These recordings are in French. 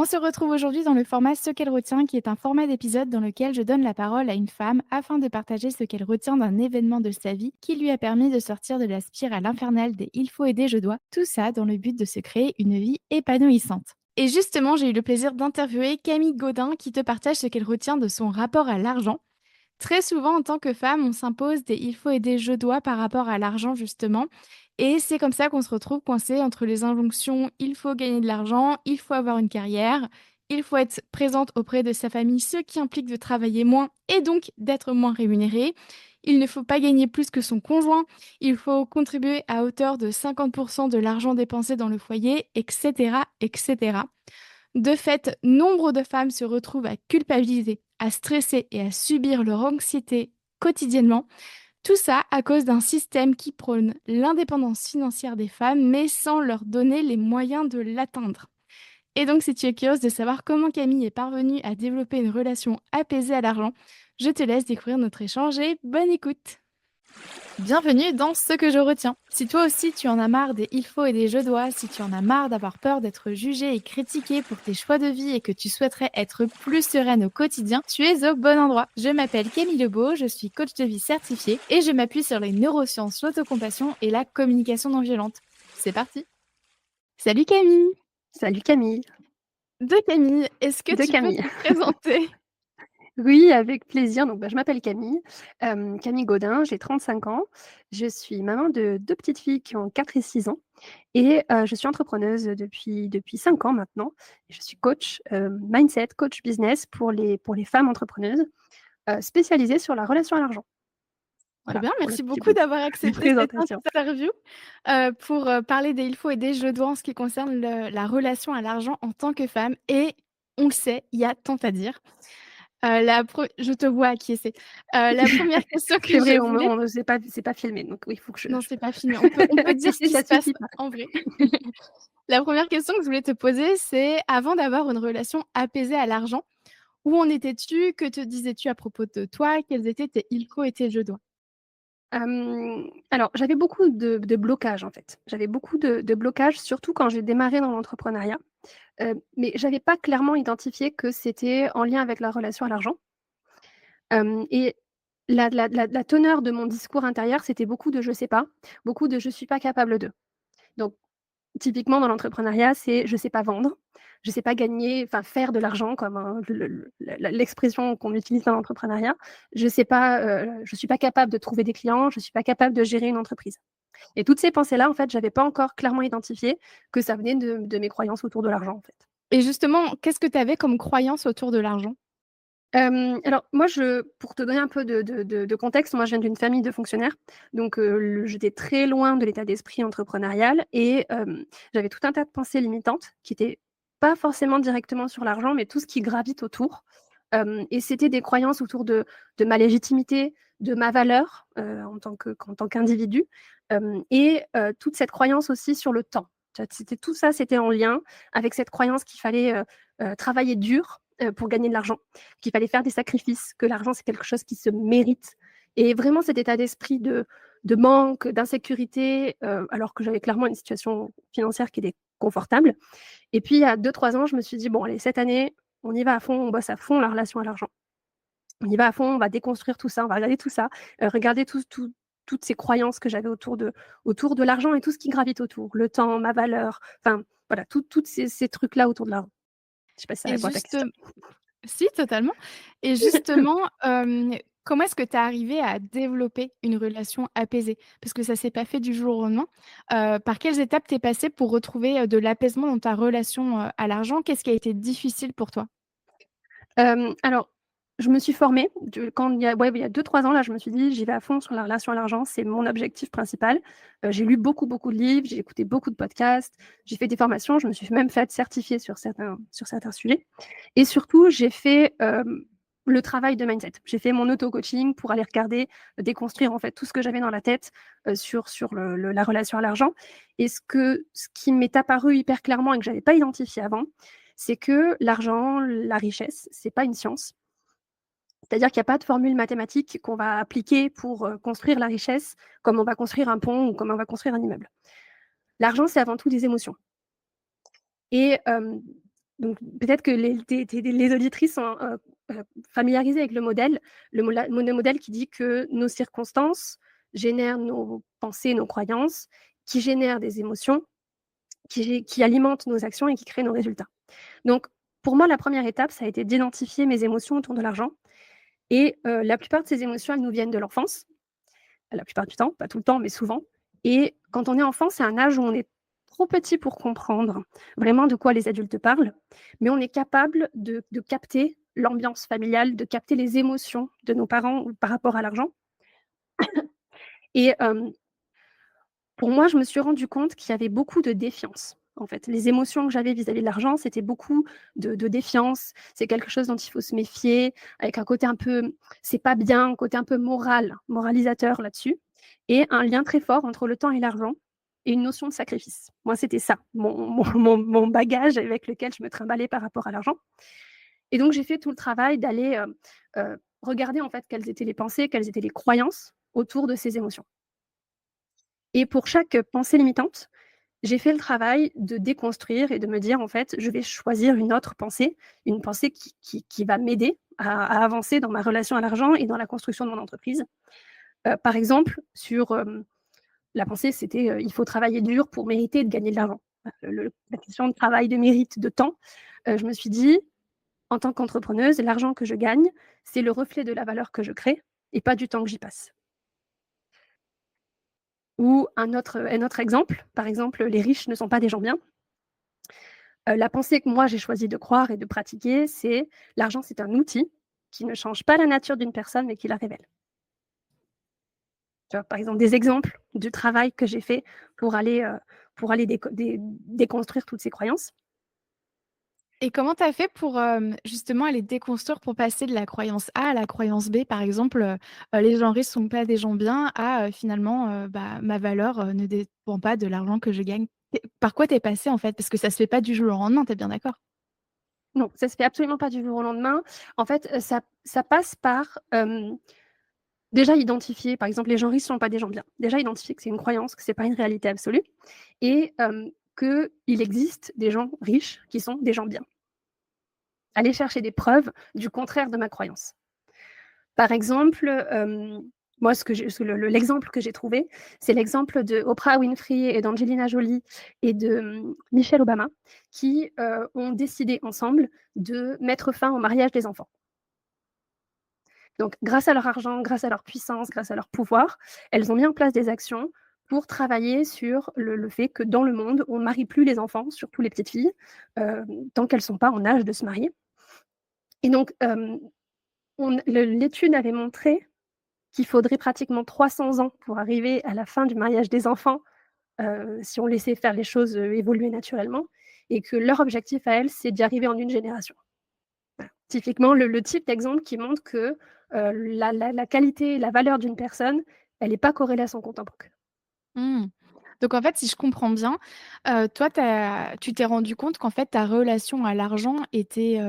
On se retrouve aujourd'hui dans le format Ce qu'elle retient, qui est un format d'épisode dans lequel je donne la parole à une femme afin de partager ce qu'elle retient d'un événement de sa vie qui lui a permis de sortir de la spirale infernale des il faut aider, je dois, tout ça dans le but de se créer une vie épanouissante. Et justement, j'ai eu le plaisir d'interviewer Camille Gaudin qui te partage ce qu'elle retient de son rapport à l'argent. Très souvent, en tant que femme, on s'impose des il faut et des je dois par rapport à l'argent, justement. Et c'est comme ça qu'on se retrouve coincé entre les injonctions il faut gagner de l'argent, il faut avoir une carrière, il faut être présente auprès de sa famille, ce qui implique de travailler moins et donc d'être moins rémunérée. Il ne faut pas gagner plus que son conjoint, il faut contribuer à hauteur de 50% de l'argent dépensé dans le foyer, etc., etc. De fait, nombre de femmes se retrouvent à culpabiliser, à stresser et à subir leur anxiété quotidiennement. Tout ça à cause d'un système qui prône l'indépendance financière des femmes, mais sans leur donner les moyens de l'atteindre. Et donc, si tu es curieuse de savoir comment Camille est parvenue à développer une relation apaisée à l'argent, je te laisse découvrir notre échange et bonne écoute. Bienvenue dans Ce que je retiens. Si toi aussi tu en as marre des il faut et des je dois, si tu en as marre d'avoir peur d'être jugée et critiquée pour tes choix de vie et que tu souhaiterais être plus sereine au quotidien, tu es au bon endroit. Je m'appelle Camille Lebeau, je suis coach de vie certifiée et je m'appuie sur les neurosciences, l'autocompassion et la communication non violente. C'est parti. Salut Camille. Salut Camille, De Camille, est-ce que de tu peux Camille. te présenter? Oui, avec plaisir. Donc, je m'appelle Camille, Camille Gaudin, j'ai 35 ans. Je suis maman de 2 petites filles qui ont 4 et 6 ans et je suis entrepreneuse depuis 5 ans maintenant. Je suis coach, mindset, coach business pour les femmes entrepreneuses, spécialisée sur la relation à l'argent. Trop Voilà, bien, pour le merci petit beaucoup bout d'avoir de accepté cette présentation. interview, pour, parler des il faut et des je dois en ce qui concerne la relation à l'argent en tant que femme et on le sait, il y a tant à dire. La pre Je te vois acquiescer. La première question que C'est je vrai, voulais c'est pas filmé, donc oui, il faut que je non, c'est pas filmé, on peut dire ce si, qui ça se passe suffit pas. en vrai. La première question que je voulais te poser, c'est avant d'avoir une relation apaisée à l'argent, où en étais-tu? Que te disais-tu à propos de toi? Quels étaient tes il faut et tes je dois? Alors j'avais beaucoup de blocages, en fait. J'avais beaucoup de blocages, surtout quand j'ai démarré dans l'entrepreneuriat, mais j'avais pas clairement identifié que c'était en lien avec la relation à l'argent. Et la teneur de mon discours intérieur, c'était beaucoup de «je sais pas», beaucoup de «je suis pas capable de». Donc typiquement dans l'entrepreneuriat, c'est je sais pas vendre, je sais pas gagner, enfin faire de l'argent comme, l'expression qu'on utilise dans l'entrepreneuriat. Je suis pas capable de trouver des clients, je suis pas capable de gérer une entreprise. Et toutes ces pensées-là, en fait, j'avais pas encore clairement identifié que ça venait de mes croyances autour de l'argent, en fait. Et justement, qu'est-ce que tu avais comme croyance autour de l'argent? Alors moi pour te donner un peu de contexte, moi je viens d'une famille de fonctionnaires, donc le j'étais très loin de l'état d'esprit entrepreneurial et j'avais tout un tas de pensées limitantes qui étaient pas forcément directement sur l'argent, mais tout ce qui gravite autour. Et c'était des croyances autour de ma légitimité, de ma valeur, en tant qu'individu, et toute cette croyance aussi sur le temps. Tu vois? C'était tout ça, c'était en lien avec cette croyance qu'il fallait, travailler dur, pour gagner de l'argent, qu'il fallait faire des sacrifices, que l'argent, c'est quelque chose qui se mérite et vraiment cet état d'esprit de manque, d'insécurité, alors que j'avais clairement une situation financière qui était confortable et puis il y a 2-3 ans, je me suis dit: «Bon allez, cette année, on y va à fond, on bosse à fond la relation à l'argent. On y va à fond, on va déconstruire tout ça, on va regarder tout ça, regarder toutes ces croyances que j'avais autour de l'argent et tout ce qui gravite autour, le temps, ma valeur, enfin voilà, toutes ces trucs-là autour de l'argent». Je sais pas si ça Et répond à ta juste question. Si, totalement. Et justement, comment est-ce que tu es arrivée à développer une relation apaisée? Parce que ça s'est pas fait du jour au lendemain. Par quelles étapes tu es passée pour retrouver, de l'apaisement dans ta relation, à l'argent? Qu'est-ce qui a été difficile pour toi? Alors, je me suis formée quand il y a 2-3 ans là, je me suis dit: «J'y vais à fond sur la relation à l'argent, c'est mon objectif principal». J'ai lu beaucoup, beaucoup de livres, j'ai écouté beaucoup de podcasts, j'ai fait des formations, je me suis même faite certifier sur certains sujets et surtout j'ai fait, le travail de mindset. J'ai fait mon auto-coaching pour aller regarder, déconstruire en fait tout ce que j'avais dans la tête, sur la relation à l'argent et ce qui m'est apparu hyper clairement et que j'avais pas identifié avant, c'est que l'argent, la richesse, c'est pas une science. C'est-à-dire qu'il y a pas de formule mathématique qu'on va appliquer pour, construire la richesse, comme on va construire un pont ou comme on va construire un immeuble. L'argent, c'est avant tout des émotions et Donc peut-être que les auditrices sont, familiarisées avec le modèle. Le modèle qui dit que nos circonstances génèrent nos pensées, nos croyances, qui génèrent des émotions, qui alimentent nos actions et qui créent nos résultats. Donc pour moi, la première étape, ça a été d'identifier mes émotions autour de l'argent et la plupart de ces émotions, elles nous viennent de l'enfance. La plupart du temps, pas tout le temps, mais souvent. Et quand on est enfant, c'est un âge où on est trop petit pour comprendre vraiment de quoi les adultes parlent, mais on est capable de capter l'ambiance familiale, de capter les émotions de nos parents par rapport à l'argent. Et pour moi, je me suis rendu compte qu'il y avait beaucoup de défiance. En fait, les émotions que j'avais vis-à-vis de l'argent, c'était beaucoup de défiance. C'est quelque chose dont il faut se méfier, avec un côté un peu, c'est pas bien, un côté un peu moralisateur là-dessus, et un lien très fort entre le temps et l'argent, et une notion de sacrifice. Moi, c'était ça, mon bagage avec lequel je me trimballais par rapport à l'argent. Et donc, j'ai fait tout le travail d'aller regarder en fait quelles étaient les pensées, quelles étaient les croyances autour de ces émotions. Et pour chaque pensée limitante, j'ai fait le travail de déconstruire et de me dire, en fait, je vais choisir une pensée qui va m'aider à avancer dans ma relation à l'argent et dans la construction de mon entreprise. Par exemple, sur la pensée, c'était il faut travailler dur pour mériter de gagner de l'argent. La question de travail, de mérite, de temps, je me suis dit, en tant qu'entrepreneuse, l'argent que je gagne, c'est le reflet de la valeur que je crée et pas du temps que j'y passe. Ou un autre exemple, par exemple, les riches ne sont pas des gens bien. La pensée que moi j'ai choisi de croire et de pratiquer, c'est l'argent, c'est un outil qui ne change pas la nature d'une personne, mais qui la révèle. Tu vois? Par exemple, des exemples du travail que j'ai fait pour aller déconstruire toutes ces croyances. Et comment tu as fait pour, justement aller déconstruire pour passer de la croyance A à la croyance B? Par exemple, les gens riches sont pas des gens bien à, finalement, bah, ma valeur, ne dépend pas de l'argent que je gagne. Par quoi tu es passée, en fait? Parce que ça se fait pas du jour au lendemain, tu es bien d'accord? Non, ça se fait absolument pas du jour au lendemain. En fait, ça passe par, déjà identifier, par exemple, les gens riches sont pas des gens bien. Déjà identifier que c'est une croyance, que c'est pas une réalité absolue et qu'il existe des gens riches qui sont des gens bien. Aller chercher des preuves du contraire de ma croyance. Par exemple, moi l'exemple que j'ai trouvé, c'est l'exemple de Oprah Winfrey et d'Angelina Jolie et de, Michelle Obama qui, ont décidé ensemble de mettre fin au mariage des enfants. Donc grâce à leur argent, grâce à leur puissance, grâce à leur pouvoir, elles ont mis en place des actions pour travailler sur le fait que dans le monde, on ne marie plus les enfants, surtout les petites filles, tant qu'elles ne sont pas en âge de se marier. Et donc, l'étude avait montré qu'il faudrait pratiquement 300 ans pour arriver à la fin du mariage des enfants, si on laissait faire les choses, évoluer naturellement et que leur objectif à elles, c'est d'y arriver en une génération. Typiquement, le type d'exemple qui montre que, la qualité, la valeur d'une personne, elle est pas corrélée à son compte en banque. Mmh. Donc en fait, si je comprends bien, toi, tu t'es rendu compte qu'en fait, ta relation à l'argent était,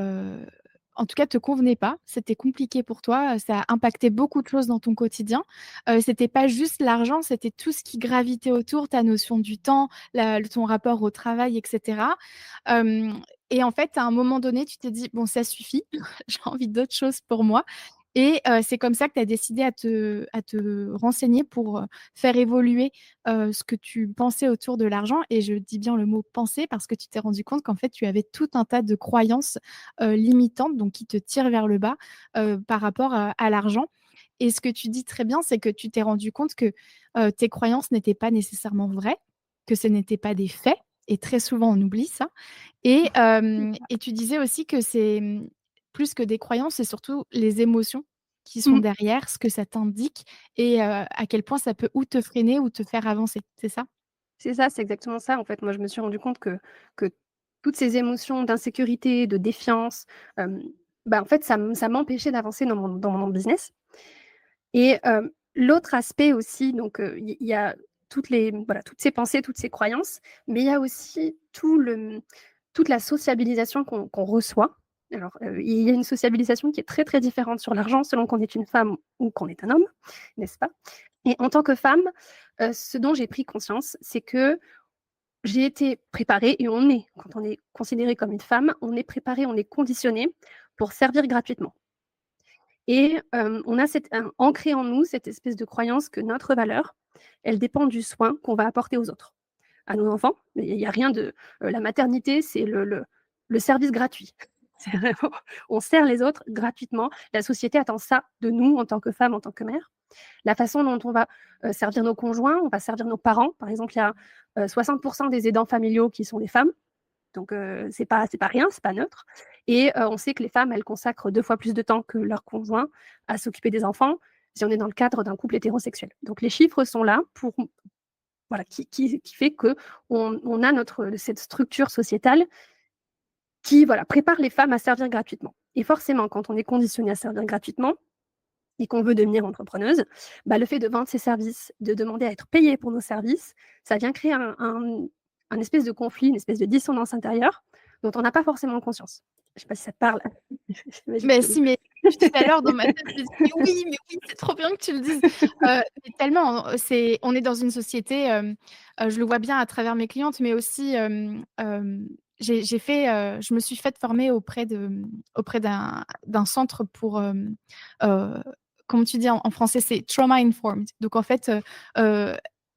en tout cas, te convenait pas. C'était compliqué pour toi, ça a impacté beaucoup de choses dans ton quotidien. C'était pas juste l'argent, c'était tout ce qui gravitait autour, ta notion du temps, ton rapport au travail et cetera. Hem Et en fait, à un moment donné, tu t'es dit: «Bon, ça suffit, j'ai envie d'autre chose pour moi». Et c'est comme ça que tu as décidé à te renseigner pour, faire évoluer, ce que tu pensais autour de l'argent, et je dis bien le mot «penser» parce que tu t'es rendu compte qu'en fait, tu avais tout un tas de croyances, limitantes, donc qui te tirent vers le bas, par rapport à l'argent. Et ce que tu dis très bien, c'est que tu t'es rendu compte que, tes croyances n'étaient pas nécessairement vraies, que ce n'étaient pas des faits, et très souvent on oublie ça. Et tu disais aussi que c'est, plus que des croyances, c'est surtout les émotions qui sont Mmh. derrière, ce que ça t'indique, et à quel point ça peut ou te freiner ou te faire avancer, c'est ça? C'est ça, c'est exactement ça, en fait. Moi, je me suis rendu compte que toutes ces émotions d'insécurité, de défiance, hem, bah, en fait, ça m'empêchait d'avancer dans mon business et l'autre aspect aussi, donc il y a toutes ces pensées, toutes ces croyances, mais il y a aussi toute la sociabilisation qu'on reçoit. Alors, il y a une sociabilisation qui est très, très différente sur l'argent selon qu'on est une femme ou qu'on est un homme, n'est-ce pas? Et en tant que femme, ce dont j'ai pris conscience, c'est que j'ai été préparée et quand on est considéré comme une femme, on est préparé, on est conditionné pour servir gratuitement. Et on a ancré en nous cette espèce de croyance que notre valeur, elle dépend du soin qu'on va apporter aux autres, à nos enfants. Mais il y a rien de la maternité, c'est le service gratuit. C'est vraiment on sert les autres gratuitement. La société attend ça de nous en tant que femmes, en tant que mères. La façon dont on va, servir nos conjoints, on va servir nos parents. Par exemple, il y a, 60 des aidants familiaux qui sont des femmes. Donc, c'est pas rien, c'est pas neutre. Et on sait que les femmes, elles consacrent 2 fois plus de temps que leurs conjoints à s'occuper des enfants, si on est dans le cadre d'un couple hétérosexuel. Donc les chiffres sont là pour voilà, qui fait qu'on on a cette structure sociétale qui, voilà, prépare les femmes à servir gratuitement. Et forcément, quand on est conditionné à servir gratuitement et qu'on veut devenir entrepreneuse, bah, le fait de vendre ses services, de demander à être payé pour nos services, ça vient créer un espèce de conflit, une espèce de dissonance intérieure dont on n'a pas forcément conscience. Je ne sais pas si ça te parle? J'imagine Mais que oui. si, mais depuis tout à l'heure dans ma tête, je me dis: mais oui, c'est trop bien que tu le dises». Mais tellement, on est dans une société, je le vois bien à travers mes clientes, mais aussi, j'ai fait, je me suis faite former auprès d'un centre pour, heu, comment tu dis en français? C'est trauma informed. Donc en fait,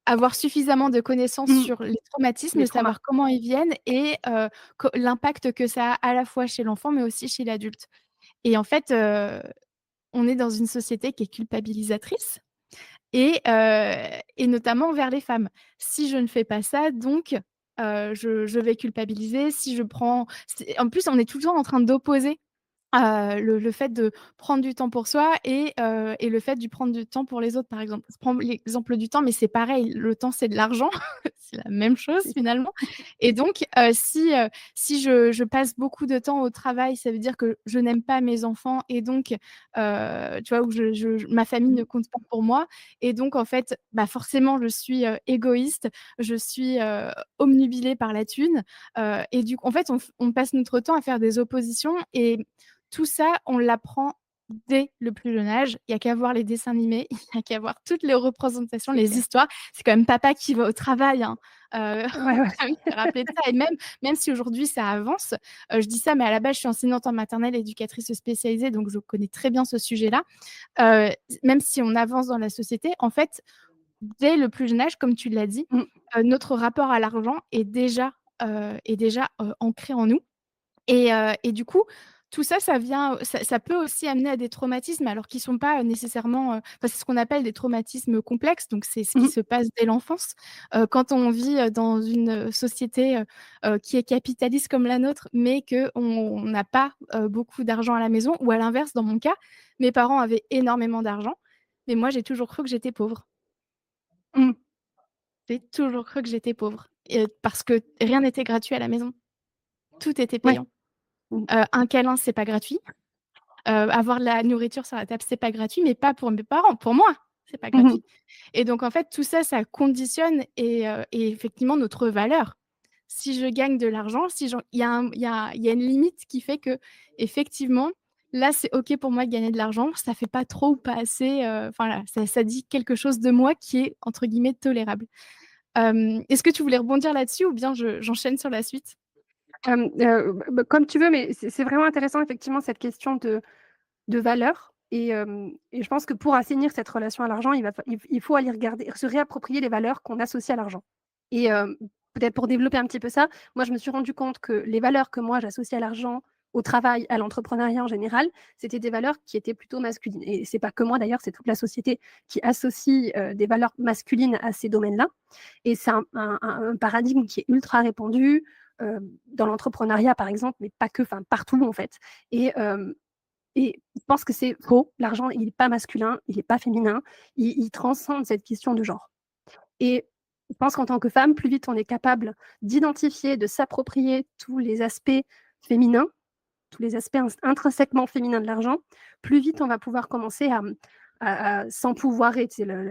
avoir suffisamment de connaissances Mmh, sur les traumatismes, les traumas. savoir comment ils viennent et co l'impact que ça a à la fois chez l'enfant, mais aussi chez l'adulte. Et en fait, on est dans une société qui est culpabilisatrice et notamment envers les femmes. Si je ne fais pas ça, donc je vais culpabiliser. Si je prends c'est en plus, on est tout le temps en train d'opposer le fait de prendre du temps pour soi et le fait du prendre du temps pour les autres, par exemple. Je prends l'exemple du temps, mais c'est pareil, le temps, c'est de l'argent, c'est la même chose C'est ça. finalement et donc si je passe beaucoup de temps au travail, ça veut dire que je n'aime pas mes enfants et donc tu vois? Où ma famille Mmh. ne compte pas pour moi et donc en fait, bah, forcément je suis, égoïste, je suis, obnubilée par la thune, et du coup en fait, on passe notre temps à faire des oppositions et tout ça, on l'apprend dès le plus jeune âge. Il y a qu'à voir les dessins animés, il y a qu'à voir toutes les représentations, C'est les clair. histoires. C'est quand même papa qui va au travail, hein, Ouais, faut ouais. quand même se rappeler de ça et même si aujourd'hui ça avance, je dis ça, mais à la base, je suis enseignante en maternelle, éducatrice spécialisée, donc je connais très bien ce sujet-là. Heu, Même si on avance dans la société, en fait, dès le plus jeune âge, comme tu l'as dit, Mmh. notre rapport à l'argent est déjà ancré en nous et du coup, tout ça, ça peut aussi amener à des traumatismes alors qu'ils sont pas, nécessairement, enfin, c'est ce qu'on appelle des traumatismes complexes, donc c'est ce qui Mmh. se passe dès l'enfance. Quand on vit, dans une, société, qui est capitaliste comme la nôtre, mais qu'on n'a pas, beaucoup d'argent à la maison ou à l'inverse, dans mon cas, mes parents avaient énormément d'argent, mais moi, j'ai toujours cru que j'étais pauvre. Mmh. J'ai toujours cru que j'étais pauvre parce que rien n'était gratuit à la maison. Tout était Ouais. payant. Mmh. Un câlin, c'est pas gratuit. Avoir de la nourriture sur la table, c'est pas gratuit, mais pas pour mes parents, pour moi, c'est pas Mmh mh. gratuit et donc en fait, tout ça, ça conditionne et effectivement notre valeur. Si je gagne de l'argent, si j'en il y a une limite qui fait qu'effectivement, là, c'est OK pour moi de gagner de l'argent, ça fait pas trop ou pas assez, enfin voilà, ça dit quelque chose de moi qui est entre guillemets «tolérable». Est-ce que tu voulais rebondir là-dessus ou bien j'enchaîne sur la suite? Comme tu veux, mais c'est vraiment intéressant effectivement cette question de valeur et je pense que pour assainir cette relation à l'argent, il faut aller regarder se réapproprier les valeurs qu'on associe à l'argent et peut-être pour développer un petit peu ça, moi je me suis rendu compte que les valeurs que moi j'associais à l'argent, au travail, à l'entrepreneuriat en général, c'était des valeurs qui étaient plutôt masculines et c'est pas que moi d'ailleurs, c'est toute la société qui associe, des valeurs masculines à ces domaines-là et c'est un paradigme qui est ultra répandu, dans l'entrepreneuriat par exemple, mais pas que, enfin partout en fait et je pense que c'est faux. L'argent, il est pas masculin, il est pas féminin, il transcende cette question de genre et je pense qu'en tant que femme, plus vite on est capable d'identifier, de s'approprier tous les aspects féminins, tous les aspects intrinsèquement féminins de l'argent, plus vite on va pouvoir commencer à s'empouvoirer, tu sais le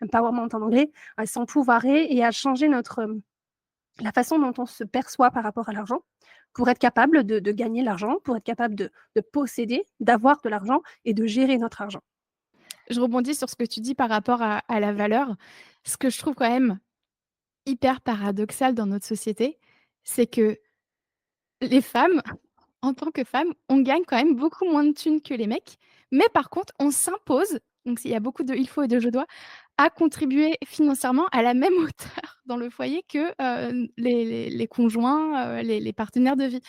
empowerment en anglais, à s'empouvoirer et à changer la façon dont on se perçoit par rapport à l'argent, pour être capable de gagner l'argent, pour être capable de posséder, d'avoir de l'argent et de gérer notre argent. Je rebondis sur ce que tu dis par rapport à la valeur. Ce que je trouve quand même hyper paradoxal dans notre société, c'est que les femmes, en tant que femmes, on gagne quand même beaucoup moins de thunes que les mecs, mais par contre, on s'impose, donc il y a beaucoup de «il faut» et de «je dois», à contribuer financièrement à la même hauteur dans le foyer que, les conjoints, les partenaires de vie.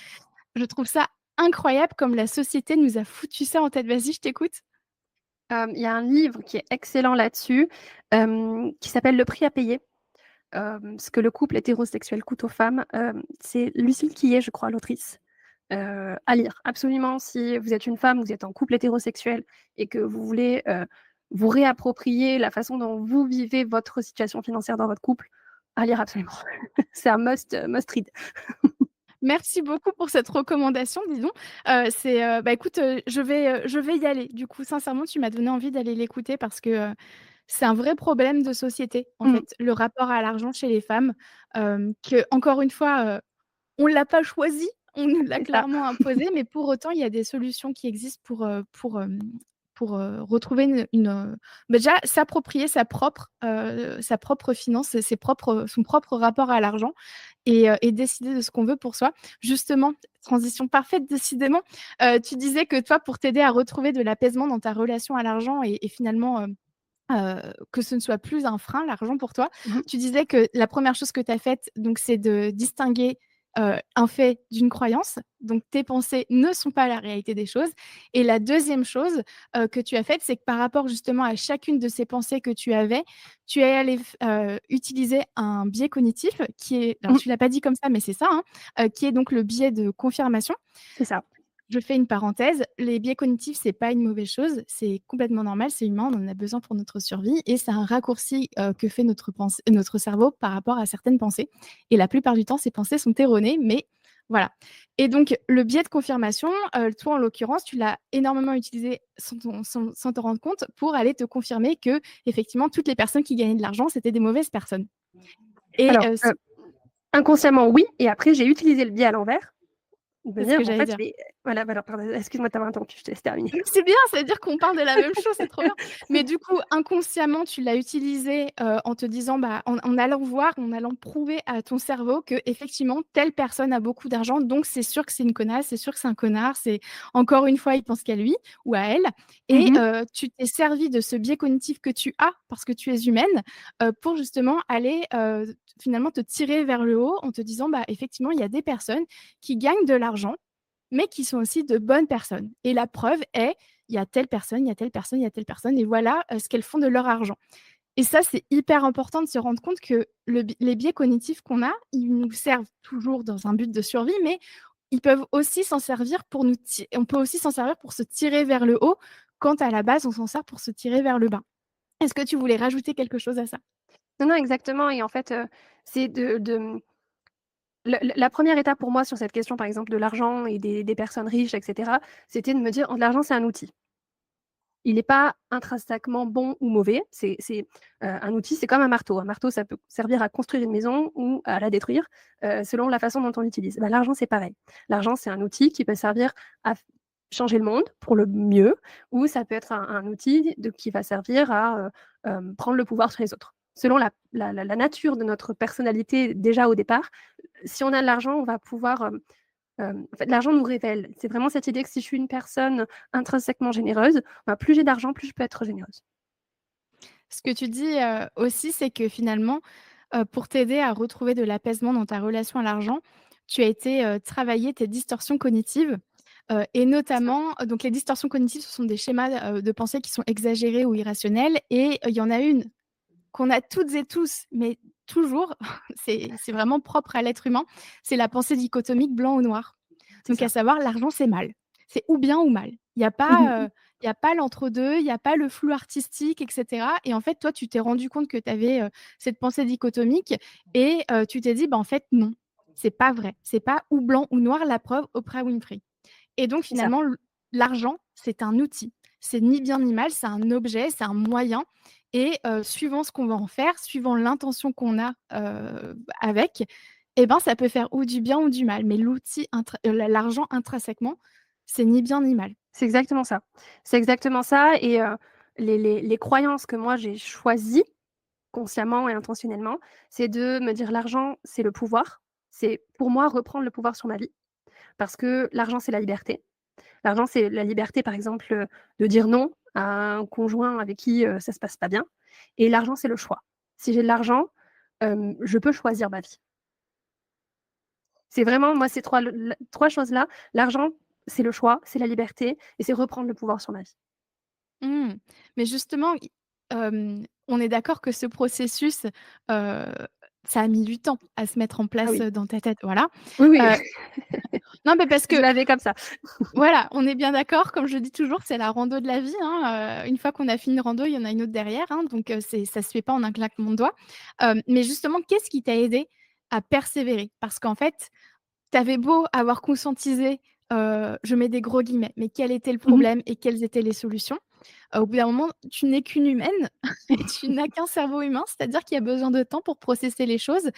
Je trouve ça incroyable comme la société nous a foutu ça en tête. Vas-y, je t'écoute. Il y a un livre qui est excellent là-dessus, qui s'appelle «Le prix à payer», ce que le couple hétérosexuel coûte aux femmes. C'est Lucille Quillet, je crois, l'autrice. À lire, absolument. Si vous êtes une femme, vous êtes en couple hétérosexuel et que vous voulez, vous réapproprier la façon dont vous vivez votre situation financière dans votre couple, à lire absolument. C'est un must read. Merci beaucoup pour cette recommandation, dis donc. Bah, écoute, je vais y aller. Du coup, sincèrement, tu m'as donné envie d'aller l'écouter parce que, c'est un vrai problème de société, en Mmh. fait, le rapport à l'argent chez les femmes, qu'encore une fois, on l'a pas choisi, on nous l'a C'est ça. clairement imposé, mais pour autant, il y a des solutions qui existent pour, retrouver bah, déjà s'approprier sa propre finance, son propre rapport à l'argent et décider de ce qu'on veut pour soi. Justement, transition parfaite décidément, tu disais que toi, pour t'aider à retrouver de l'apaisement dans ta relation à l'argent et finalement, que ce ne soit plus un frein, l'argent pour toi. Mmh. Tu disais que la première chose que tu as faite, donc c'est de distinguer, un fait d'une croyance, donc tes pensées ne sont pas la réalité des choses et la deuxième chose, que tu as faite, c'est que par rapport justement à chacune de ces pensées que tu avais, tu es allé utiliser un biais cognitif qui est alors Mmh. tu l'as pas dit comme ça, mais c'est ça, hein, qui est donc le biais de confirmation. C'est ça. Je fais une parenthèse, les biais cognitifs, c'est pas une mauvaise chose, c'est complètement normal, c'est humain, on en a besoin pour notre survie et c'est un raccourci, que fait notre cerveau par rapport à certaines pensées et la plupart du temps, ces pensées sont erronées, mais voilà et donc le biais de confirmation, toi, en l'occurrence, tu l'as énormément utilisé sans t'en rendre compte pour aller te confirmer qu'effectivement, toutes les personnes qui gagnaient de l'argent, c'était des mauvaises personnes et Alors, inconsciemment, oui, et après j'ai utilisé le biais à l'envers. De c'est ce que dire, en j'allais fait, dire. je vais voilà, voilà, pardon, excuse-moi de t'avoir interrompu, je te laisse terminer. Mais c'est bien, ça veut dire qu'on parle de la même chose, c'est trop bien. Mais du coup, inconsciemment, tu l'as utilisé, en te disant, bah, en allant voir, en allant prouver à ton cerveau qu'effectivement, telle personne a beaucoup d'argent, donc c'est sûr que c'est une connasse, c'est sûr que c'est un connard, c'est encore une fois, il pense qu'à lui ou à elle et Mmh. tu t'es servi de ce biais cognitif que tu as, parce que tu es humaine, pour justement aller, finalement te tirer vers le haut en te disant: «Bah, effectivement, il y a des personnes qui gagnent de l'argent mais qui sont aussi de bonnes personnes et la preuve est, il y a telle personne, il y a telle personne, il y a telle personne et voilà, ce qu'elles font de leur argent et ça, c'est hyper important de se rendre compte que les biais cognitifs qu'on a, ils nous servent toujours dans un but de survie, mais ils peuvent aussi s'en servir pour on peut aussi s'en servir pour se tirer vers le haut, quand à la base, on s'en sert pour se tirer vers le bas. Est-ce que tu voulais rajouter quelque chose à ça? Non, non, exactement, et en fait, c'est la 1re étape pour moi sur cette question, par exemple, de l'argent et des personnes riches et cetera, c'était de me dire: «L'argent, c'est un outil». Il n'est pas intrinsèquement bon ou mauvais, un outil, c'est comme un marteau. Un marteau, ça peut servir à construire une maison ou à la détruire, selon la façon dont on l'utilise. Bah, l'argent, c'est pareil. L'argent, c'est un outil qui peut servir à changer le monde pour le mieux, ou ça peut être un outil qui va servir à, prendre le pouvoir sur les autres. Selon la nature de notre personnalité déjà au départ, si on a de l'argent, on va pouvoir, en fait, l'argent nous révèle. C'est vraiment cette idée que si je suis une personne intrinsèquement généreuse, bah, plus j'ai d'argent, plus je peux être généreuse. Ce que tu dis, aussi, c'est que finalement, pour t'aider à retrouver de l'apaisement dans ta relation à l'argent, tu as été, travailler tes distorsions cognitives, et C'est ça. notamment donc les distorsions cognitives, ce sont des schémas, de pensée qui sont exagérés ou irrationnels et il y en a une qu'on a toutes et tous, mais toujours, c'est vraiment propre à l'être humain, c'est la pensée dichotomique blanc ou noir. C'est Donc à ça. savoir l'argent, c'est mal. C'est ou bien ou mal. Mmh. Il y a pas l'entre-deux, il y a pas le flou artistique et cetera et en fait, toi, tu t'es rendu compte que tu avais, cette pensée dichotomique et tu t'es dit: «Bah, en fait, non, c'est pas vrai. C'est pas ou blanc ou noir, la preuve, Oprah Winfrey». Et donc C'est ça. finalement, l'argent, c'est un outil. C'est ni bien ni mal, c'est un objet, c'est un moyen et suivant ce qu'on va en faire, suivant l'intention qu'on a, avec et ben, ça peut faire ou du bien ou du mal. Mais l'argent intrinsèquement, c'est ni bien ni mal. C'est exactement ça. C'est exactement ça, et les croyances que moi j'ai choisies, consciemment et intentionnellement, c'est de me dire: «L'argent, c'est le pouvoir». C'est pour moi reprendre le pouvoir sur ma vie parce que l'argent, c'est la liberté. L'argent, c'est la liberté, par exemple, de dire non à un conjoint avec qui, ça se passe pas bien et l'argent, c'est le choix. Si j'ai de l'argent, je peux choisir ma vie. C'est vraiment moi ces 3 choses-là, l'argent, c'est le choix, c'est la liberté et c'est reprendre le pouvoir sur ma vie. Mmh. Mais justement, on est d'accord que ce processus, ça a mis du temps à se mettre en Ah place, oui. dans ta tête, voilà. Oui, oui, Heu, non, mais parce je que l'avais comme ça. voilà, on est bien d'accord, comme je dis toujours, c'est la rando de la vie, hein, une fois qu'on a fini une rando, il y en a une autre derrière, hein, donc c'est ça se fait pas en un claquement de doigts. Mais justement, qu'est-ce qui t'a aidé à persévérer? Parce qu'en fait, tu avais beau avoir conscientisé, je mets des gros guillemets, mais quel était le Mmh mh. problème et quelles étaient les solutions? Au bout d'un moment, tu n'es qu'une humaine et tu n'as qu'un cerveau humain, c'est-à-dire qu'il y a besoin de temps pour processer les choses.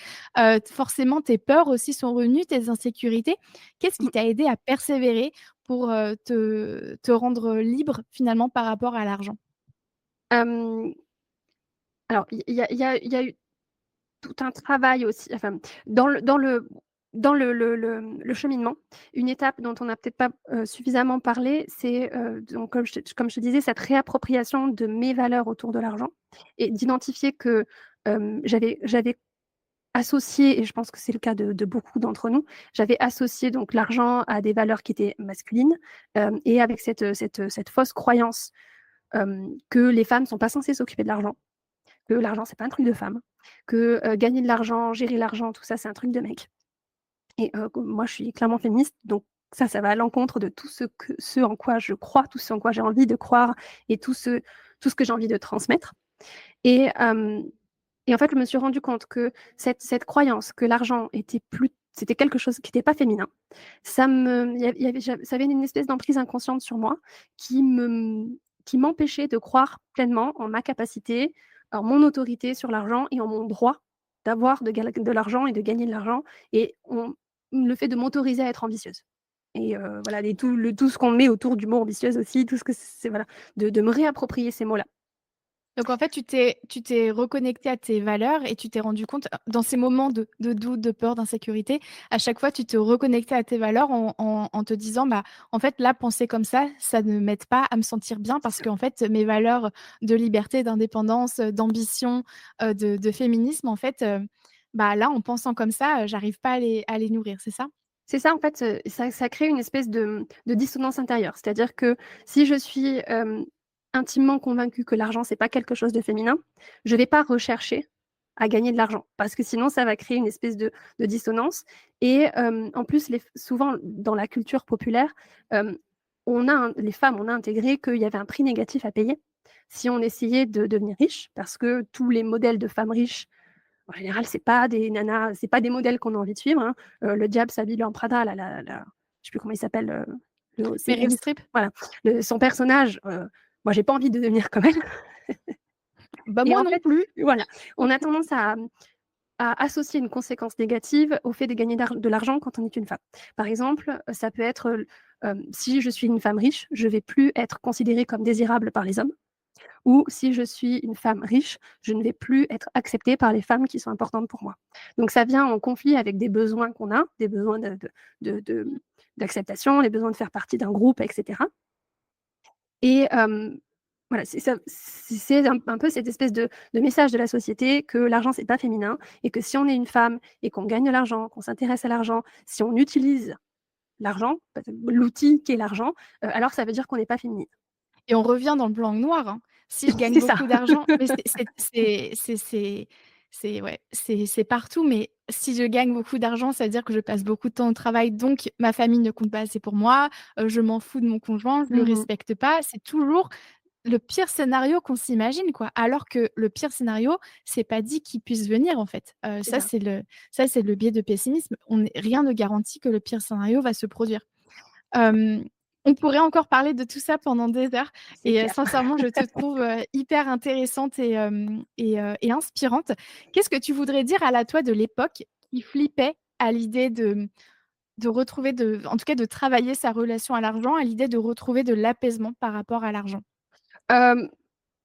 Forcément, tes peurs aussi sont revenues, tes insécurités. Qu'est-ce qui Mmh. t'a aidé à persévérer pour, te rendre libre finalement par rapport à l'argent? Hem, alors il y a eu tout un travail aussi, enfin, dans le cheminement, une étape dont on n'a peut-être pas, suffisamment parlé, c'est, donc comme je te disais, cette réappropriation de mes valeurs autour de l'argent et d'identifier que, j'avais associé et je pense que c'est le cas de beaucoup d'entre nous, j'avais associé donc l'argent à des valeurs qui étaient masculines, et avec cette fausse croyance, que les femmes sont pas censées s'occuper de l'argent, que l'argent c'est pas un truc de femme, que, gagner de l'argent, gérer l'argent, tout ça, c'est un truc de mec et moi je suis clairement féministe, donc ça va à l'encontre de ce en quoi je crois, tout ce en quoi j'ai envie de croire et tout ce que j'ai envie de transmettre et hem et en fait, je me suis rendu compte que cette croyance que l'argent c'était quelque chose qui était pas féminin, ça me il y avait ça avait une espèce d'emprise inconsciente sur moi qui me qui m'empêchait de croire pleinement en ma capacité, en mon autorité sur l'argent et en mon droit d'avoir de l'argent et de gagner de l'argent et le fait de m'autoriser à être ambitieuse et voilà et tout ce qu'on met autour du mot ambitieuse aussi, tout ce que c'est voilà, de me réapproprier ces mots-là. Donc en fait, tu t'es reconnecté à tes valeurs et tu t'es rendu compte, dans ces moments de doute, de peur, d'insécurité, à chaque fois, tu te reconnectais à tes valeurs en te disant: «Bah, en fait, là, penser comme ça ne m'aide pas à me sentir bien C'est parce ça. qu'en fait, mes valeurs de liberté, d'indépendance, d'ambition, de féminisme, en fait, bah, là, en pensant comme ça, j'arrive pas à les nourrir», c'est ça? C'est ça en fait, ça crée une espèce de dissonance intérieure. C'est-à-dire que si je suis, intimement convaincue que l'argent, c'est pas quelque chose de féminin, je vais pas rechercher à gagner de l'argent parce que sinon ça va créer une espèce de dissonance et en plus souvent dans la culture populaire, les femmes, on a intégré qu'il y avait un prix négatif à payer si on essayait de devenir riche parce que tous les modèles de femmes riches en général, c'est pas des nanas, c'est pas des modèles qu'on a envie de suivre, hein. Le diable s'habille en Prada, la je sais plus comment il s'appelle, c'est Meryl Meryl Streep? voilà, son personnage, moi j'ai pas envie de devenir comme elle Bah, et moi en non fait, plus. voilà, on a tendance à associer une conséquence négative au fait de gagner de l'argent quand on est une femme. Par exemple, ça peut être, si je suis une femme riche, je vais plus être considérée comme désirable par les hommes. Ou si je suis une femme riche, je ne vais plus être acceptée par les femmes qui sont importantes pour moi. Donc ça vient en conflit avec des besoins qu'on a, des besoins de d'acceptation, les besoins de faire partie d'un groupe et cetera et voilà, c'est un peu cette espèce de message de la société que l'argent, c'est pas féminin et que si on est une femme et qu'on gagne de l'argent, qu'on s'intéresse à l'argent, si on utilise l'argent, l'outil qui est l'argent, alors ça veut dire qu'on n'est pas féminine. Et on revient dans le blanc ou noir, hein. Si je gagne C'est ça. beaucoup d'argent mais c'est ouais, c'est partout, mais si je gagne beaucoup d'argent, ça veut dire que je passe beaucoup de temps au travail, donc ma famille ne compte pas assez pour moi, je m'en fous de mon conjoint, je le Mmh. respecte pas. C'est toujours le pire scénario qu'on s'imagine, quoi. Alors que le pire scénario, c'est pas dit qu'il puisse venir, en fait. C'est ça. Ça, c'est le biais de pessimisme. Rien ne garantit que le pire scénario va se produire. Hem, on pourrait encore parler de tout ça pendant des heures C'est et clair. sincèrement, je te trouve, hyper intéressante et inspirante. Qu'est-ce que tu voudrais dire à la toi de l'époque qui flippait à l'idée de retrouver en tout cas de travailler sa relation à l'argent, à l'idée de retrouver de l'apaisement par rapport à l'argent? Hem,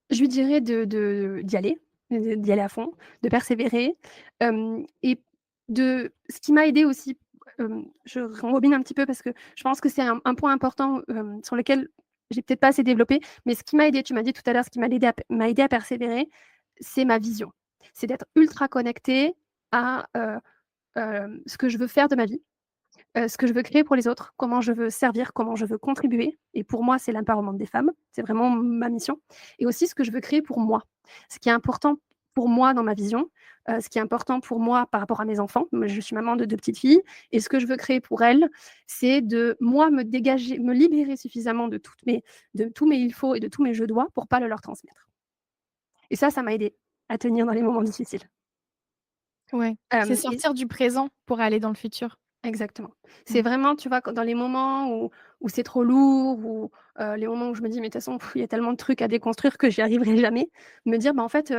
je lui dirais d'y aller, d'y aller à fond, de persévérer, et de ce qui m'a aidée aussi, je rembobine un petit peu parce que je pense que c'est un point important, sur lequel j'ai peut-être pas assez développé, mais ce qui m'a aidée, tu m'as dit tout à l'heure, ce qui m'a aidée à persévérer, c'est ma vision. C'est d'être ultra connectée à, ce que je veux faire de ma vie, ce que je veux créer pour les autres, comment je veux servir, comment je veux contribuer, et pour moi, c'est l'empowerment des femmes, c'est vraiment ma mission, et aussi ce que je veux créer pour moi. Ce qui est important pour moi dans ma vision, ce qui est important pour moi par rapport à mes enfants. Moi, je suis maman de 2 petites filles, et ce que je veux créer pour elles, c'est de moi me dégager, me libérer suffisamment de tous mes «il faut» et de tous mes «je dois» pour pas le leur transmettre, et ça m'a aidée à tenir dans les moments difficiles. Ouais, c'est Et sortir du présent pour aller dans le futur. exactement. C'est Mmh. vraiment, tu vois, quand dans les moments où c'est trop lourd, ou les moments où je me dis: «Mais de toute façon, il y a tellement de trucs à déconstruire que j'y arriverai jamais», me dire: «Bah, en fait,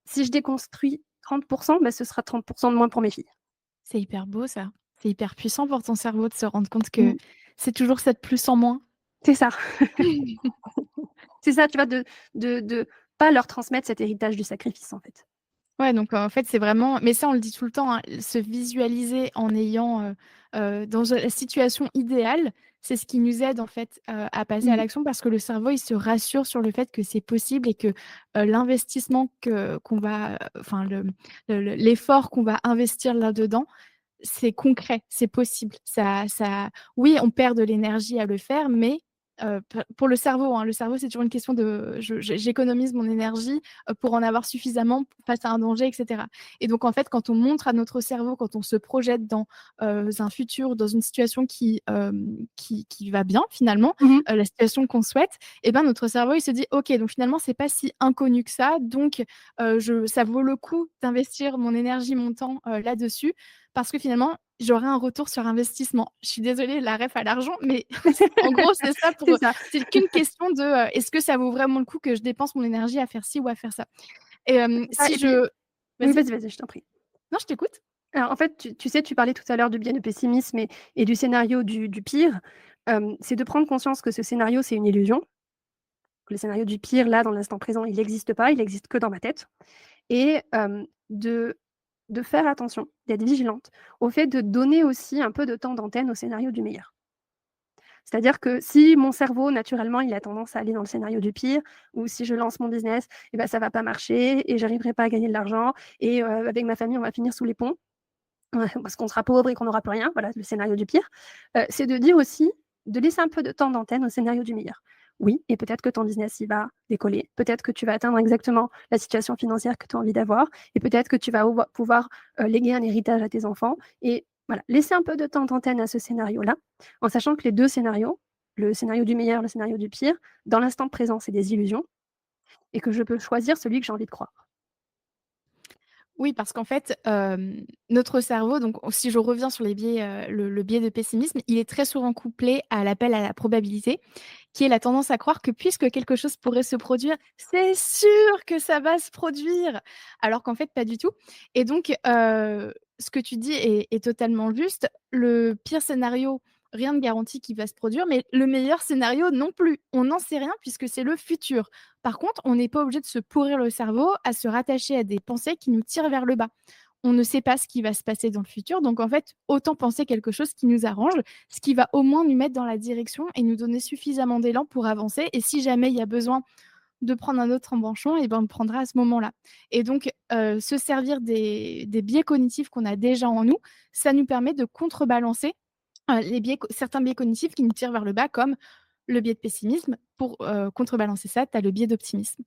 si je déconstruis 30, bah, ce sera 30 de moins pour mes filles». C'est hyper beau ça. C'est hyper puissant pour ton cerveau de se rendre compte que Mmh. c'est toujours cette plus en moins. C'est ça. C'est ça, tu vois, de pas leur transmettre cet héritage du sacrifice, en fait. Ouais, donc en fait, c'est vraiment mais ça, on le dit tout le temps, hein, se visualiser en ayant, dans la situation idéale, c'est ce qui nous aide en fait, à passer à Mmh. l'action parce que le cerveau, il se rassure sur le fait que c'est possible et que, l'investissement qu'on va enfin l'effort qu'on va investir là-dedans, c'est concret, c'est possible. Ça oui, on perd de l'énergie à le faire, mais pour le cerveau, hein, le cerveau, c'est toujours une question de j'économise mon énergie, pour en avoir suffisamment face à un danger et cetera et donc en fait, quand on montre à notre cerveau, quand on se projette dans, un futur, dans une situation qui va bien finalement, Mmh mh. la situation qu'on souhaite et ben, notre cerveau, il se dit: «OK, donc finalement, c'est pas si inconnu que ça, donc je ça vaut le coup d'investir mon énergie, mon temps, là-dessus parce que finalement, j'aurai un retour sur investissement». Je suis désolée, la ref à l'argent, mais en gros, c'est ça C'est pour, ça. c'est qu'une question de, est-ce que ça vaut vraiment le coup que je dépense mon énergie à faire ci ou à faire ça? Et C'est ça, si et puis je oui, vas-y? vas-y, je t'en prie. Non, je t'écoute. Alors, en fait, tu sais, tu parlais tout à l'heure du biais de pessimisme et du scénario du pire. C'est de prendre conscience que ce scénario, c'est une illusion, que le scénario du pire, là, dans l'instant présent, il n'existe pas, il existe que dans ma tête, et de faire attention, d'être vigilante au fait de donner aussi un peu de temps d'antenne au scénario du meilleur. C'est-à-dire que si mon cerveau, naturellement, il a tendance à aller dans le scénario du pire, ou si je lance mon business, et ben ça va pas marcher et j'arriverai pas à gagner de l'argent, et avec ma famille, on va finir sous les ponts. Ouais, parce qu'on sera pauvre et qu'on n'aura plus rien, voilà le scénario du pire. C'est de dire aussi, de laisser un peu de temps d'antenne au scénario du meilleur. Oui, et peut-être que ton business, il va décoller, peut-être que tu vas atteindre exactement la situation financière que tu as envie d'avoir, et peut-être que tu vas pouvoir, léguer un héritage à tes enfants, et voilà, laisser un peu de temps d'antenne à ce scénario-là, en sachant que les 2 scénarios, le scénario du meilleur, le scénario du pire, dans l'instant présent, c'est des illusions, et que je peux choisir celui que j'ai envie de croire. Oui, parce qu'en fait, notre cerveau, donc si je reviens sur les biais, le biais de pessimisme, il est très souvent couplé à l'appel à la probabilité, qui est la tendance à croire que puisque quelque chose pourrait se produire, c'est sûr que ça va se produire! Alors qu'en fait, pas du tout et donc ce que tu dis est totalement juste. Le pire scénario, rien ne garantit qu'il va se produire, mais le meilleur scénario non plus. On n'en sait rien puisque c'est le futur. Par contre, on n'est pas obligé de se pourrir le cerveau à se rattacher à des pensées qui nous tirent vers le bas. On ne sait pas ce qui va se passer dans le futur, donc en fait, autant penser quelque chose qui nous arrange, ce qui va au moins nous mettre dans la direction et nous donner suffisamment d'élan pour avancer et si jamais il y a besoin de prendre un autre embranchement et ben, on le prendra à ce moment-là et donc se servir des biais cognitifs qu'on a déjà en nous, ça nous permet de contrebalancer, les biais co certains biais cognitifs qui nous tirent vers le bas comme le biais de pessimisme. Pour, contrebalancer ça, tu as le biais d'optimisme.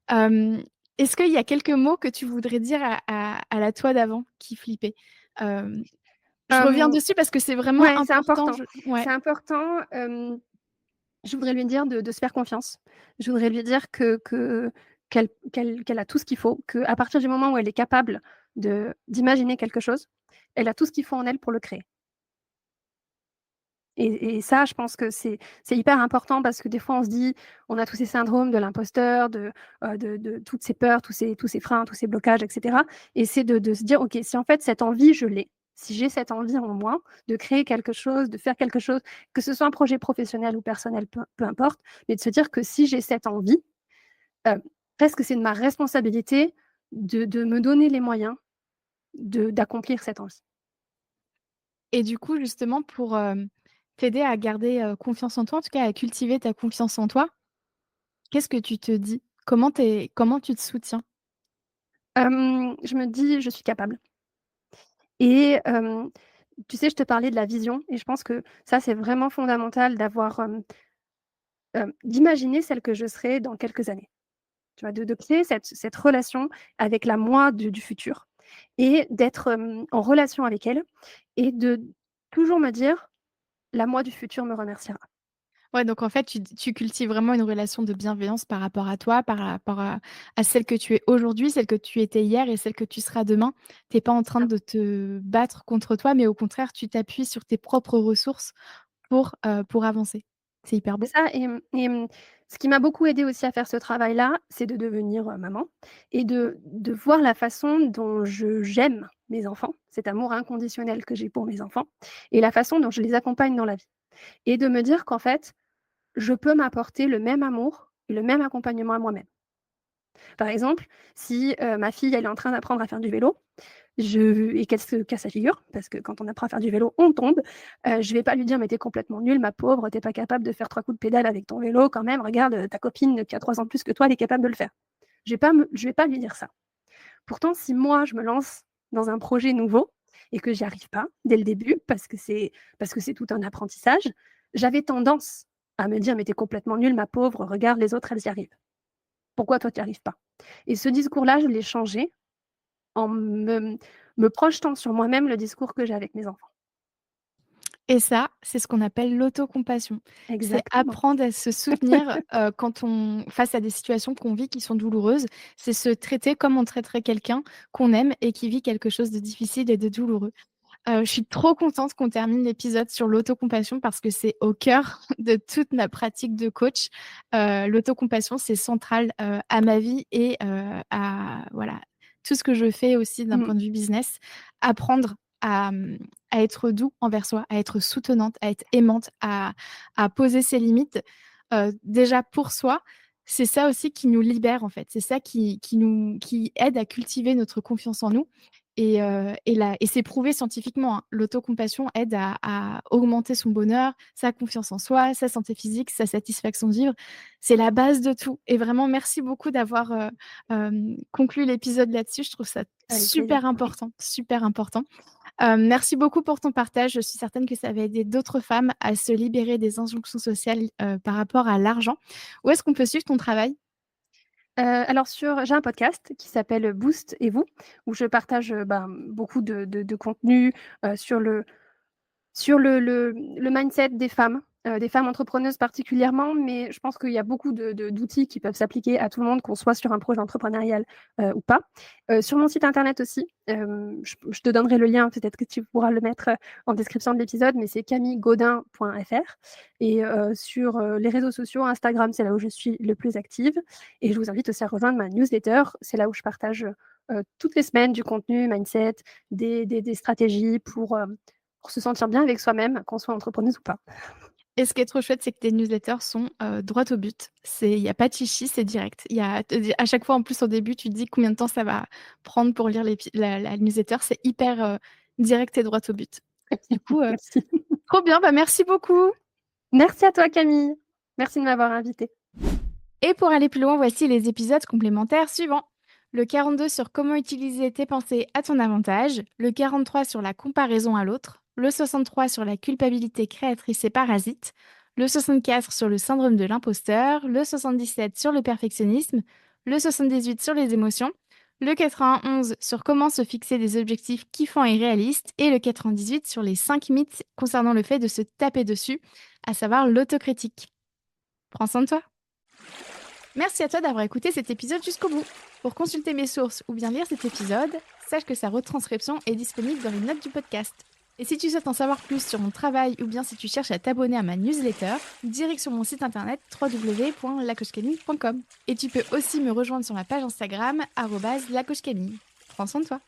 Hem, est-ce qu'il y a quelques mots que tu voudrais dire à la toi d'avant qui flippait? Hem, je reviens Hem, dessus parce que c'est vraiment ouais, c'est important, important. je ouais. C'est important, je voudrais lui dire de se faire confiance. Je voudrais lui dire qu'elle a tout ce qu'il faut, qu'à partir du moment où elle est capable d'imaginer quelque chose, elle a tout ce qu'il faut en elle pour le créer. Et ça, je pense que c'est hyper important parce que des fois, on se dit, on a tous ces syndromes de l'imposteur, de toutes ces peurs, tous ces freins, tous ces blocages, et cetera, et c'est de se dire: «OK, si en fait cette envie, je l'ai, si j'ai cette envie en moi de créer quelque chose, de faire quelque chose, que ce soit un projet professionnel ou personnel, peu importe, mais de se dire que si j'ai cette envie, heu, presque c'est de ma responsabilité de me donner les moyens d'accomplir cette envie. Et du coup, justement, pour, t'aider à garder, confiance en toi, en tout cas à cultiver ta confiance en toi, qu'est-ce que tu te dis? Comment tu te soutiens? Je me dis: «Je suis capable» et tu sais, je te parlais de la vision et je pense que ça, c'est vraiment fondamental d'avoir, d'imaginer celle que je serai dans quelques années. Tu vois? De créer cette relation avec la moi du futur et d'être, en relation avec elle et de toujours me dire: «La moi du futur me remerciera». Ouais, donc en fait, tu cultives vraiment une relation de bienveillance par rapport à toi, par rapport à celle que tu es aujourd'hui, celle que tu étais hier et celle que tu seras demain. Tu es pas en train de te battre contre toi, mais au contraire, tu t'appuies sur tes propres ressources pour avancer. C'est hyper C'est beau. ça ce qui m'a beaucoup aidée aussi à faire ce travail-là, c'est de devenir, maman et de voir la façon dont j'aime mes enfants, cet amour inconditionnel que j'ai pour mes enfants et la façon dont je les accompagne dans la vie et de me dire qu'en fait, je peux m'apporter le même amour et le même accompagnement à moi-même. Par exemple, si, ma fille, elle est en train d'apprendre à faire du vélo, je et qu'elle se casse la figure, parce que quand on apprend à faire du vélo, on tombe, je vais pas lui dire: «Mais tu es complètement nulle ma pauvre, tu es pas capable de faire 3 coups de pédale avec ton vélo quand même, regarde, ta copine qui a 3 ans de plus que toi, elle est capable de le faire». Je vais pas lui dire ça. Pourtant, si moi, je me lance dans un projet nouveau et que j'y arrive pas dès le début parce que c'est tout un apprentissage, j'avais tendance à me dire: «Mais tu es complètement nulle ma pauvre, regarde les autres, elles y arrivent. Pourquoi toi tu y arrives pas?» Et ce discours-là, je l'ai changé en me projetant sur moi-même le discours que j'ai avec mes enfants. Et ça, c'est ce qu'on appelle l'autocompassion. C'est Exactement. apprendre à se soutenir, quand on face à des situations qu'on vit qui sont douloureuses. C'est se traiter comme on traiterait quelqu'un qu'on aime et qui vit quelque chose de difficile et de douloureux. Je suis trop contente qu'on termine l'épisode sur l'autocompassion parce que c'est au cœur de toute ma pratique de coach. L'autocompassion, c'est central, à ma vie et à voilà, tout ce que je fais aussi d'un Mmh. point de vue business. Apprendre à être doux envers soi, à être soutenante, à être aimante, à poser ses limites, déjà pour soi. C'est ça aussi qui nous libère, en fait. C'est ça qui aide à cultiver notre confiance en nous et c'est prouvé scientifiquement, hein. L'autocompassion aide à augmenter son bonheur, sa confiance en soi, sa santé physique, sa satisfaction de vivre. C'est la base de tout et vraiment merci beaucoup d'avoir, conclu l'épisode là-dessus. Je trouve ça Avec plaisir. super important, super important. Merci beaucoup pour ton partage. Je suis certaine que ça va aider d'autres femmes à se libérer des injonctions sociales, par rapport à l'argent. Où est-ce qu'on peut suivre ton travail? Alors j'ai un podcast qui s'appelle «Boost et vous», où je partage, beaucoup de contenu, sur le mindset des femmes entrepreneuses particulièrement, mais je pense qu'il y a beaucoup d'outils qui peuvent s'appliquer à tout le monde, qu'on soit sur un projet entrepreneurial, ou pas. Sur mon site internet aussi, je te donnerai le lien, peut-être que tu pourras le mettre, en description de l'épisode, mais c'est camillegaudin.fr et sur, les réseaux sociaux, Instagram, c'est là où je suis le plus active et je vous invite aussi à rejoindre ma newsletter. C'est là où je partage, toutes les semaines du contenu mindset, des stratégies pour se sentir bien avec soi-même, qu'on soit entrepreneuse ou pas. Et ce qui est trop chouette, c'est que tes newsletters sont, droit au but. Il y a pas de chichi, c'est direct. Il y a à chaque fois, en plus, au début, tu te dis combien de temps ça va prendre pour lire la newsletter. C'est hyper, direct et droit au but. Du coup, Merci. trop bien, bah, merci beaucoup. Merci à toi Camille. Merci de m'avoir invitée. Et pour aller plus loin, voici les épisodes complémentaires suivants. Le 42 sur comment utiliser tes pensées à ton avantage, le 43 sur la comparaison à l'autre, le 63 sur la culpabilité créatrice et parasite, le 64 sur le syndrome de l'imposteur, le 77 sur le perfectionnisme, le 78 sur les émotions, le 91 sur comment se fixer des objectifs kiffants et réalistes et le 98 sur les 5 mythes concernant le fait de se taper dessus, à savoir l'autocritique. Prends soin de toi. Merci à toi d'avoir écouté cet épisode jusqu'au bout. Pour consulter mes sources ou bien lire cet épisode, sache que sa retranscription est disponible dans les notes du podcast. Et si tu souhaites en savoir plus sur mon travail ou bien si tu cherches à t'abonner à ma newsletter, direct sur mon site internet www.lacochecamille.com. Et tu peux aussi me rejoindre sur ma page Instagram @lacochecamille. Prends soin de toi.